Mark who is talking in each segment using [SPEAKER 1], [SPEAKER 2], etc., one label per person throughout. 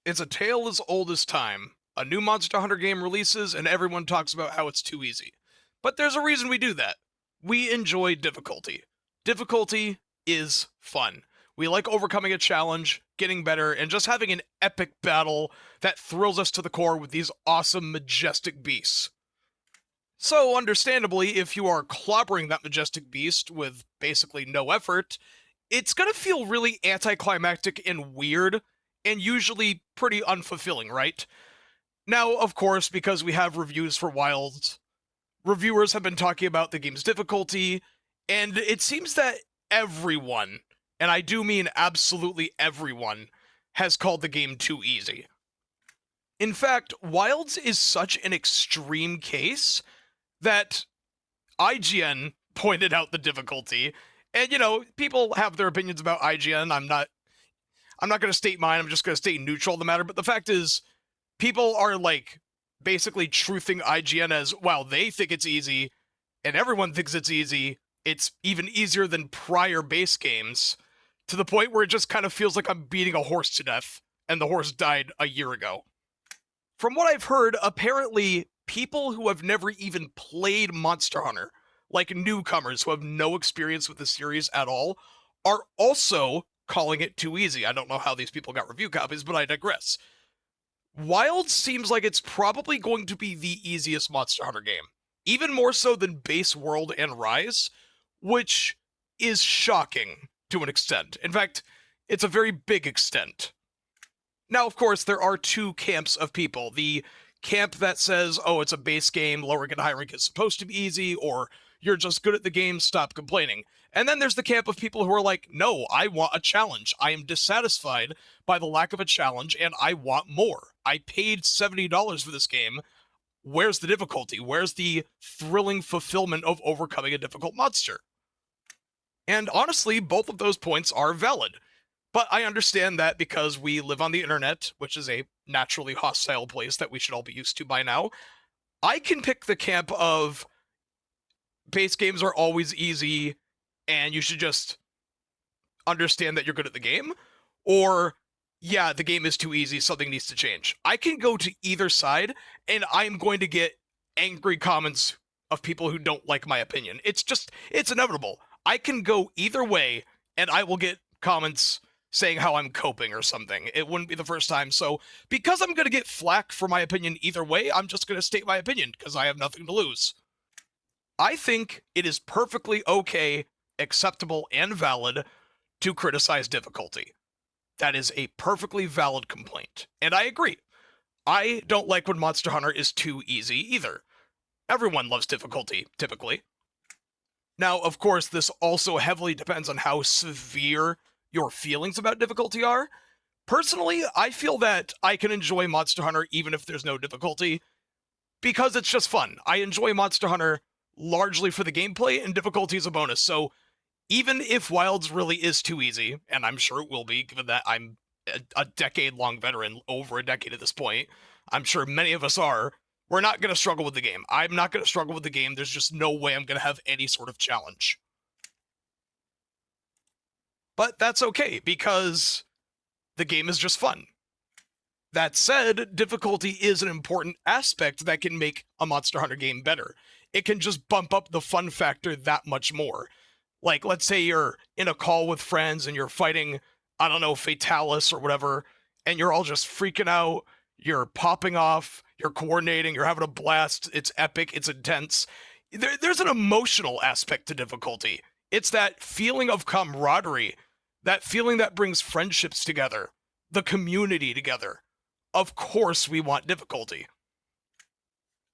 [SPEAKER 1] It's a tale as old as time. A new Monster Hunter game releases, and everyone talks about how it's too easy. But there's a reason we do that. We enjoy difficulty. Difficulty is fun. We like overcoming a challenge, getting better, and just having an epic battle that thrills us to the core with these awesome, majestic beasts. So, understandably, if you are clobbering that majestic beast with basically no effort, it's gonna feel really anticlimactic and weird, and usually pretty unfulfilling, right? Now, of course, because we have reviews for Wilds, reviewers have been talking about the game's difficulty, and it seems that everyone, and I do mean absolutely everyone, has called the game too easy. In fact, Wilds is such an extreme case that IGN pointed out the difficulty. And people have their opinions about IGN. I'm not going to state mine. I'm just going to stay neutral on the matter, but the fact is people are like basically truthing IGN as, well, they think it's easy and everyone thinks it's easy. It's even easier than prior base games, to the point where it just kind of feels like I'm beating a horse to death and the horse died a year ago. From what I've heard, apparently people who have never even played Monster Hunter, like newcomers who have no experience with the series at all, are also calling it too easy. I don't know how these people got review copies, but I digress. Wild seems like it's probably going to be the easiest Monster Hunter game, even more so than Base World and Rise, which is shocking to an extent. In fact, it's a very big extent. Now, of course, there are two camps of people. The camp that says, oh, it's a base game, lower rank and high rank is supposed to be easy, or you're just good at the game, stop complaining. And then there's the camp of people who are like, no, I want a challenge. I am dissatisfied by the lack of a challenge, and I want more. I paid $70 for this game. Where's the difficulty? Where's the thrilling fulfillment of overcoming a difficult monster? And honestly, both of those points are valid. But I understand that because we live on the internet, which is a naturally hostile place that we should all be used to by now, I can pick the camp of base games are always easy and you should just understand that you're good at the game, or yeah, the game is too easy, something needs to change. I can go to either side and I'm going to get angry comments of people who don't like my opinion. It's inevitable. I can go either way and I will get comments saying how I'm coping or something. It wouldn't be the first time. So because I'm going to get flack for my opinion either way, I'm just going to state my opinion because I have nothing to lose. I think it is perfectly okay, acceptable, and valid to criticize difficulty. That is a perfectly valid complaint. And I agree. I don't like when Monster Hunter is too easy either. Everyone loves difficulty, typically. Now, of course, this also heavily depends on how severe your feelings about difficulty are. Personally, I feel that I can enjoy Monster Hunter even if there's no difficulty, because it's just fun. I enjoy Monster Hunter largely for the gameplay, and difficulty is a bonus. So even if Wilds really is too easy, and I'm sure it will be, given that I'm a decade-long veteran, over a decade at this point, I'm sure many of us are, we're not going to struggle with the game. I'm not going to struggle with the game. There's just no way I'm going to have any sort of challenge. But that's okay, because the game is just fun. That said, difficulty is an important aspect that can make a Monster Hunter game better. It can just bump up the fun factor that much more. Like, let's say you're in a call with friends and you're fighting, I don't know, Fatalis or whatever, and you're all just freaking out, you're popping off, you're coordinating, you're having a blast, it's epic, it's intense. There's an emotional aspect to difficulty. It's that feeling of camaraderie, that feeling that brings friendships together, the community together. Of course we want difficulty.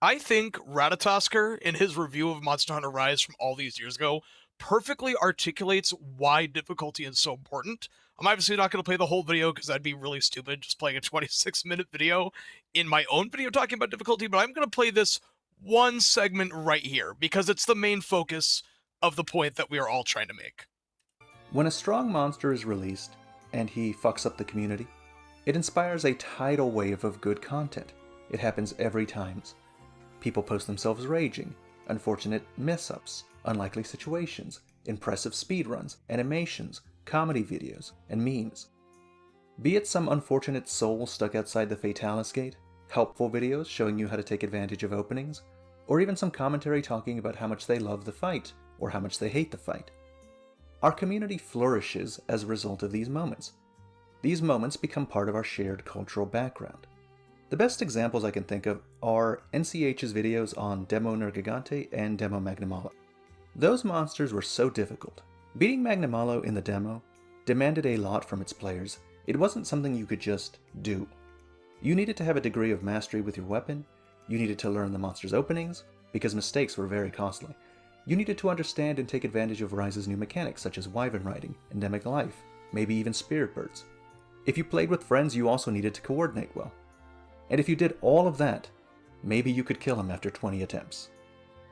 [SPEAKER 1] I think Ratatosker, in his review of Monster Hunter Rise from all these years ago, perfectly articulates why difficulty is so important. I'm obviously not going to play the whole video because that'd be really stupid, just playing a 26-minute video in my own video talking about difficulty, but I'm going to play this one segment right here because it's the main focus of the point that we are all trying to make.
[SPEAKER 2] When a strong monster is released, and he fucks up the community, it inspires a tidal wave of good content. It happens every time. People post themselves raging, unfortunate mess-ups, unlikely situations, impressive speedruns, animations, comedy videos, and memes. Be it some unfortunate soul stuck outside the Fatalis Gate, helpful videos showing you how to take advantage of openings, or even some commentary talking about how much they love the fight, or how much they hate the fight. Our community flourishes as a result of these moments. These moments become part of our shared cultural background. The best examples I can think of are NCH's videos on Demo Nergigante and Demo Magnamalo. Those monsters were so difficult. Beating Magnamalo in the demo demanded a lot from its players. It wasn't something you could just do. You needed to have a degree of mastery with your weapon, you needed to learn the monster's openings, because mistakes were very costly. You needed to understand and take advantage of Rise's new mechanics such as Wyvern Riding, Endemic Life, maybe even Spirit Birds. If you played with friends, you also needed to coordinate well. And if you did all of that, maybe you could kill him after 20 attempts.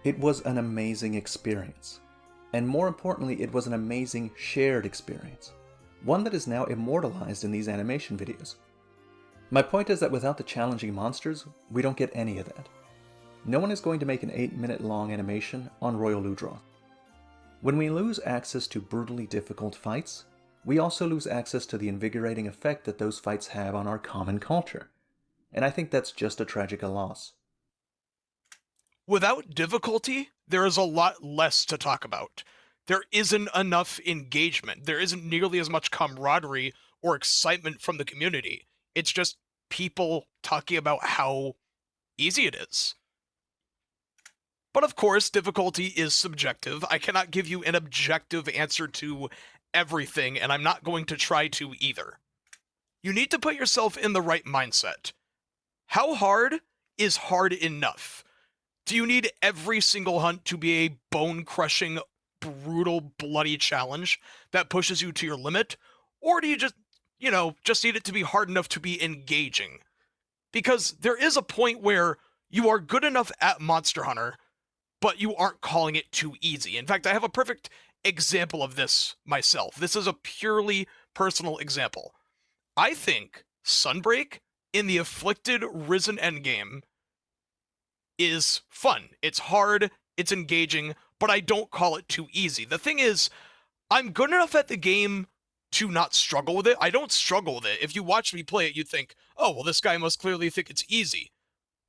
[SPEAKER 2] It was an amazing experience. And more importantly, it was an amazing shared experience. One that is now immortalized in these animation videos. My point is that without the challenging monsters, we don't get any of that. No one is going to make an 8-minute long animation on Royal Ludroth. When we lose access to brutally difficult fights, we also lose access to the invigorating effect that those fights have on our common culture. And I think that's just a tragic loss.
[SPEAKER 1] Without difficulty, there is a lot less to talk about. There isn't enough engagement. There isn't nearly as much camaraderie or excitement from the community. It's just people talking about how easy it is. But of course, difficulty is subjective. I cannot give you an objective answer to everything, and I'm not going to try to either. You need to put yourself in the right mindset. How hard is hard enough? Do you need every single hunt to be a bone-crushing, brutal, bloody challenge that pushes you to your limit? Or do you just need it to be hard enough to be engaging? Because there is a point where you are good enough at Monster Hunter, but you aren't calling it too easy. In fact, I have a perfect example of this myself. This is a purely personal example. I think Sunbreak in the Afflicted Risen endgame is fun. It's hard, it's engaging, but I don't call it too easy. The thing is, I'm good enough at the game to not struggle with it. I don't struggle with it. If you watch me play it, you'd think, oh, well, this guy must clearly think it's easy.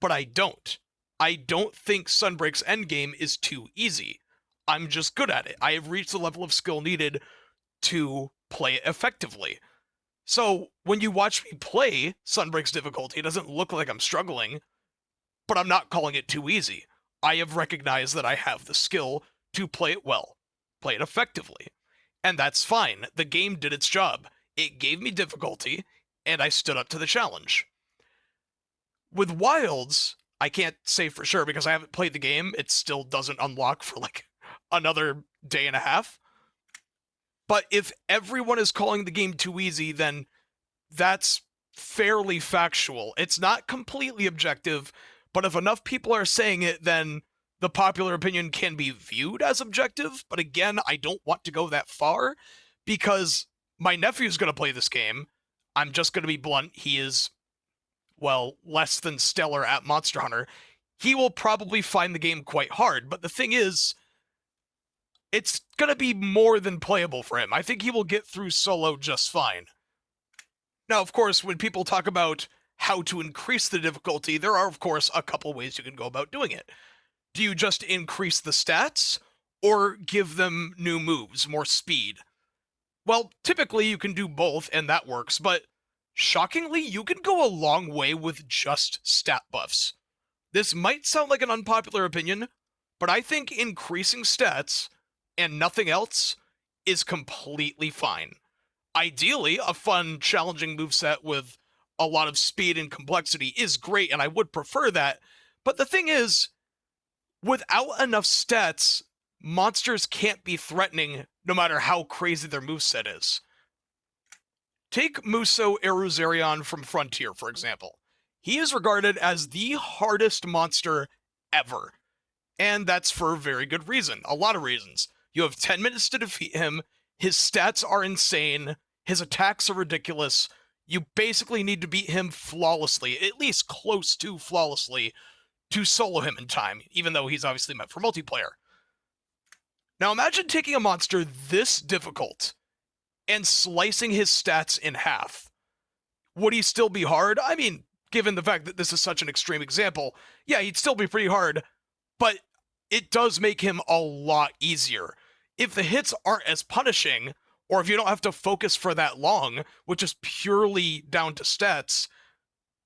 [SPEAKER 1] But I don't. I don't think Sunbreak's endgame is too easy. I'm just good at it. I have reached the level of skill needed to play it effectively. So when you watch me play Sunbreak's difficulty, it doesn't look like I'm struggling, but I'm not calling it too easy. I have recognized that I have the skill to play it well, play it effectively. And that's fine. The game did its job. It gave me difficulty, and I stood up to the challenge. With Wilds, I can't say for sure because I haven't played the game. It still doesn't unlock for like another day and a half. But if everyone is calling the game too easy, then that's fairly factual. It's not completely objective, but if enough people are saying it, then the popular opinion can be viewed as objective. But again, I don't want to go that far because my nephew's going to play this game. I'm just going to be blunt. He is, well, less than stellar at Monster Hunter. He will probably find the game quite hard. But the thing is, it's going to be more than playable for him. I think he will get through solo just fine. Now, of course, when people talk about how to increase the difficulty, there are, of course, a couple ways you can go about doing it. Do you just increase the stats, or give them new moves, more speed? Well, typically you can do both, and that works, but shockingly, you can go a long way with just stat buffs. This might sound like an unpopular opinion, but I think increasing stats and nothing else is completely fine. Ideally, a fun, challenging moveset with a lot of speed and complexity is great, and I would prefer that. But the thing is, without enough stats, monsters can't be threatening no matter how crazy their moveset is. Take Muso Eruzerion from Frontier, for example. He is regarded as the hardest monster ever. And that's for a very good reason. A lot of reasons. You have 10 minutes to defeat him. His stats are insane. His attacks are ridiculous. You basically need to beat him flawlessly, at least close to flawlessly, to solo him in time, even though he's obviously meant for multiplayer. Now imagine taking a monster this difficult and slicing his stats in half. Would he still be hard? I mean, given the fact that this is such an extreme example, yeah, he'd still be pretty hard, but it does make him a lot easier. If the hits aren't as punishing, or if you don't have to focus for that long, which is purely down to stats,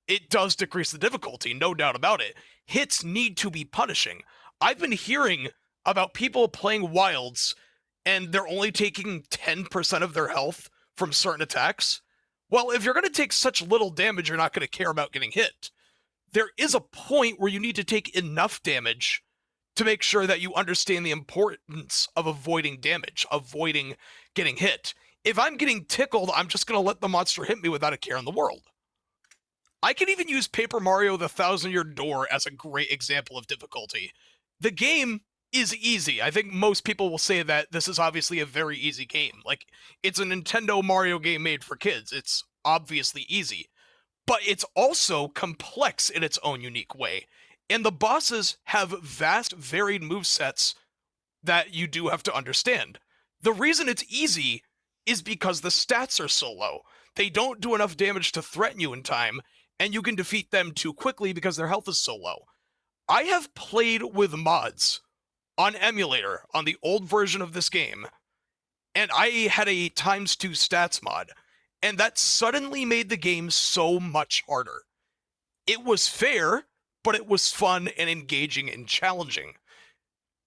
[SPEAKER 1] it does decrease the difficulty, no doubt about it. Hits need to be punishing. I've been hearing about people playing wilds and they're only taking 10% of their health from certain attacks. Well, if you're going to take such little damage, you're not going to care about getting hit. There is a point where you need to take enough damage to make sure that you understand the importance of avoiding damage, avoiding getting hit. If I'm getting tickled, I'm just going to let the monster hit me without a care in the world. I can even use Paper Mario the Thousand-Year Door as a great example of difficulty. The game is easy. I think most people will say that this is obviously a very easy game. Like, it's a Nintendo Mario game made for kids. It's obviously easy. But it's also complex in its own unique way. And the bosses have vast, varied movesets that you do have to understand. The reason it's easy is because the stats are so low. They don't do enough damage to threaten you in time, and you can defeat them too quickly because their health is so low. I have played with mods on emulator on the old version of this game, and I had a ×2 stats mod, and that suddenly made the game so much harder. It was fair, but it was fun and engaging and challenging.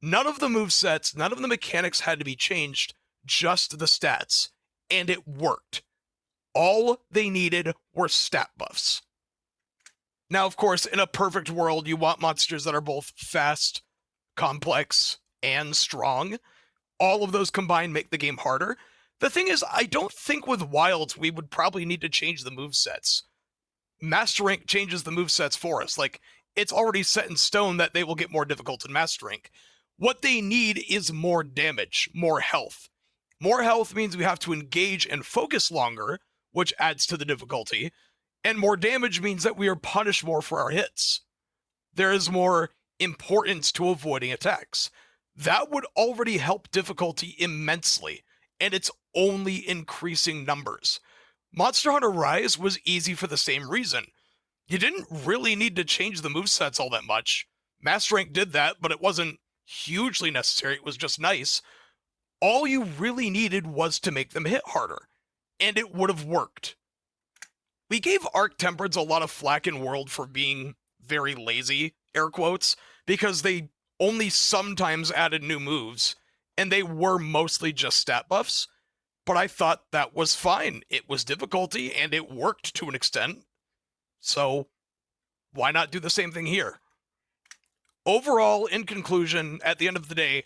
[SPEAKER 1] None of the movesets, none of the mechanics had to be changed, just the stats, and it worked. All they needed were stat buffs. Now, of course, in a perfect world, you want monsters that are both fast, complex, and strong. All of those combined make the game harder. The thing is, I don't think with Wilds we would probably need to change the movesets. Master Rank changes the movesets for us. Like, it's already set in stone that they will get more difficult in Master Rank. What they need is more damage, more health. More health means we have to engage and focus longer, which adds to the difficulty. And more damage means that we are punished more for our hits. There is more importance to avoiding attacks. That would already help difficulty immensely, and it's only increasing numbers. Monster Hunter Rise was easy for the same reason. You didn't really need to change the movesets all that much. Master Rank did that, but it wasn't hugely necessary, it was just nice. All you really needed was to make them hit harder, and it would have worked. We gave Arc Temperance a lot of flack in World for being very lazy, air quotes, because they only sometimes added new moves, and they were mostly just stat buffs, but I thought that was fine. It was difficulty, and it worked to an extent, so why not do the same thing here? Overall, in conclusion, at the end of the day,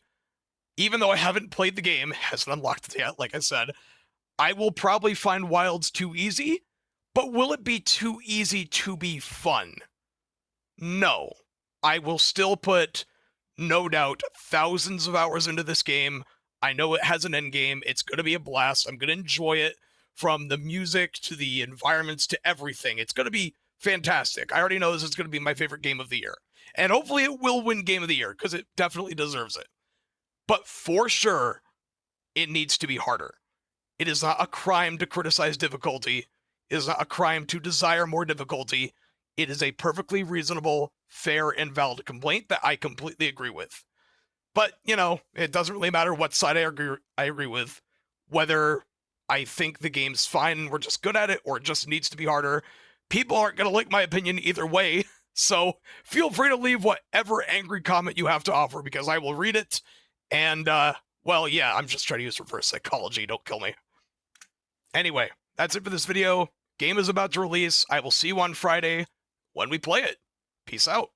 [SPEAKER 1] even though I haven't played the game, hasn't unlocked it yet, like I said, I will probably find Wilds too easy, but will it be too easy to be fun? No. I will still put, no doubt, thousands of hours into this game. I know it has an end game. It's going to be a blast. I'm going to enjoy it, from the music to the environments to everything. It's going to be fantastic. I already know this is going to be my favorite game of the year. And hopefully it will win Game of the Year, because it definitely deserves it. But for sure, it needs to be harder. It is not a crime to criticize difficulty. It is not a crime to desire more difficulty. It is a perfectly reasonable, fair, and valid complaint that I completely agree with. But, you know, it doesn't really matter what side I agree with, whether I think the game's fine and we're just good at it, or it just needs to be harder. People aren't going to like my opinion either way, so feel free to leave whatever angry comment you have to offer, because I will read it. And, well, yeah, I'm just trying to use reverse psychology. Don't kill me. Anyway, that's it for this video. Game is about to release. I will see you on Friday when we play it. Peace out.